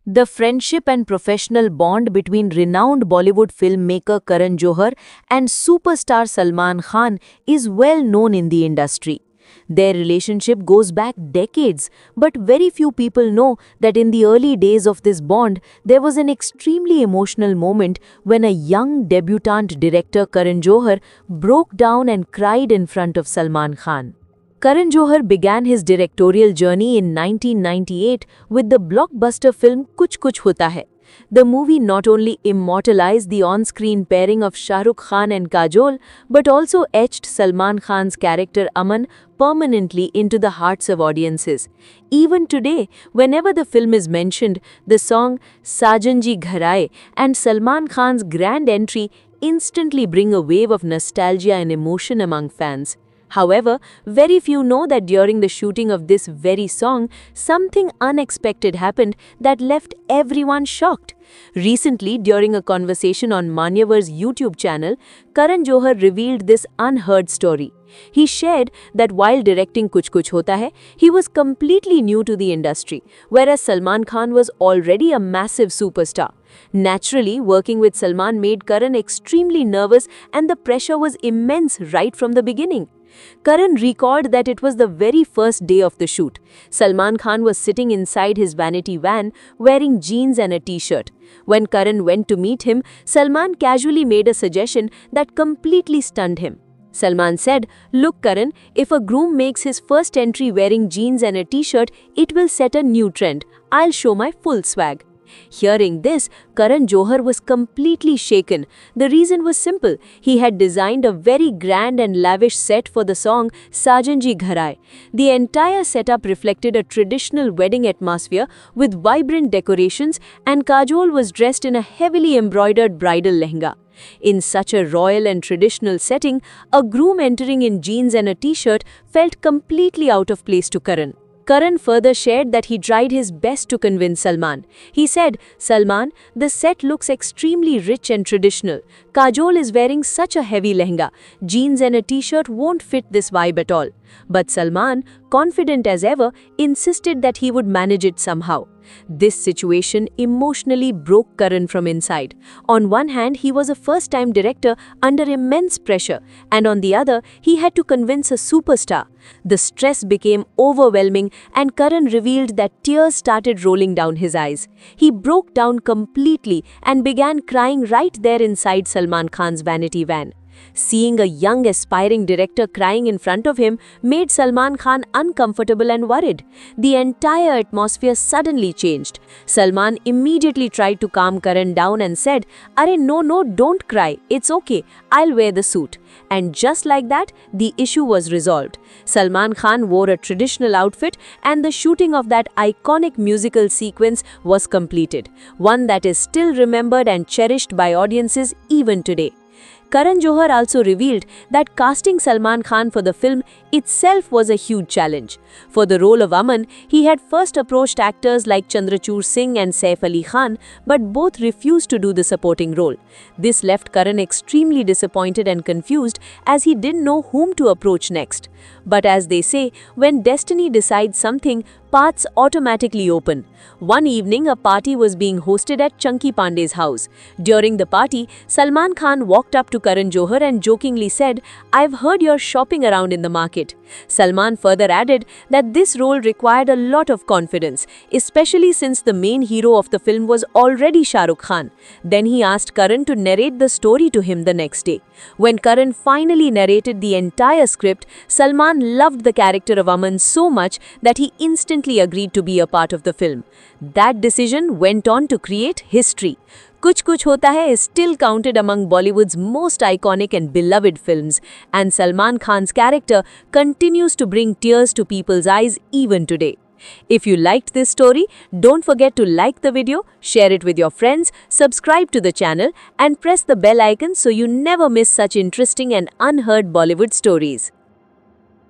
The friendship and professional bond between renowned Bollywood filmmaker Karan Johar and superstar Salman Khan is well known in the industry. Their relationship goes back decades, but very few people know that in the early days of this bond, there was an extremely emotional moment when a young debutant director Karan Johar broke down and cried in front of Salman Khan. Karan Johar began his directorial journey in 1998 with the blockbuster film Kuch Kuch Hota Hai. The movie not only immortalized the on-screen pairing of Shah Rukh Khan and Kajol, but also etched Salman Khan's character Aman permanently into the hearts of audiences. Even today, whenever the film is mentioned, the song Sajan Ji Ghar Aaye and Salman Khan's grand entry instantly bring a wave of nostalgia and emotion among fans. However, very few know that during the shooting of this very song, something unexpected happened that left everyone shocked. Recently, during a conversation on Manyavar's YouTube channel, Karan Johar revealed this unheard story. He shared that while directing Kuch Kuch Hota Hai, he was completely new to the industry, whereas Salman Khan was already a massive superstar. Naturally, working with Salman made Karan extremely nervous and the pressure was immense right from the beginning. Karan recalled that it was the very first day of the shoot. Salman Khan was sitting inside his vanity van wearing jeans and a t-shirt. When Karan went to meet him, Salman casually made a suggestion that completely stunned him. Salman said, "Look Karan, if a groom makes his first entry wearing jeans and a t-shirt, it will set a new trend. I'll show my full swag." Hearing this, Karan Johar was completely shaken. The reason was simple. He had designed a very grand and lavish set for the song Sajan Ji Ghar Aaye. The entire setup reflected a traditional wedding atmosphere with vibrant decorations, and Kajol was dressed in a heavily embroidered bridal lehenga. In such a royal and traditional setting, a groom entering in jeans and a t-shirt felt completely out of place to Karan. Karan further shared that he tried his best to convince Salman. He said, "Salman, the set looks extremely rich and traditional. Kajol is wearing such a heavy lehenga. Jeans and a t-shirt won't fit this vibe at all." But Salman, confident as ever, insisted that he would manage it somehow. This situation emotionally broke Karan from inside. On one hand, he was a first-time director under immense pressure, and on the other, he had to convince a superstar. The stress became overwhelming, and Karan revealed that tears started rolling down his eyes. He broke down completely and began crying right there inside Salman Khan's vanity van. Seeing a young aspiring director crying in front of him made Salman Khan uncomfortable and worried. The entire atmosphere suddenly changed. Salman immediately tried to calm Karan down and said, "Arey no, don't cry. It's okay. I'll wear the suit." And just like that, the issue was resolved. Salman Khan wore a traditional outfit and the shooting of that iconic musical sequence was completed, one that is still remembered and cherished by audiences even today. Karan Johar also revealed that casting Salman Khan for the film itself was a huge challenge. For the role of Aman, he had first approached actors like Chandrachur Singh and Saif Ali Khan, but both refused to do the supporting role. This left Karan extremely disappointed and confused as he didn't know whom to approach next. But as they say, when destiny decides something, paths automatically open. One evening, a party was being hosted at Chunky Pandey's house. During the party, Salman Khan walked up to Karan Johar and jokingly said, "I've heard you're shopping around in the market." Salman further added that this role required a lot of confidence, especially since the main hero of the film was already Shah Rukh Khan. Then he asked Karan to narrate the story to him the next day. When Karan finally narrated the entire script, Salman loved the character of Aman so much that he instantly agreed to be a part of the film. That decision went on to create history. Kuch Kuch Hota Hai is still counted among Bollywood's most iconic and beloved films, and Salman Khan's character continues to bring tears to people's eyes even today. If you liked this story, don't forget to like the video, share it with your friends, subscribe to the channel, and press the bell icon so you never miss such interesting and unheard Bollywood stories.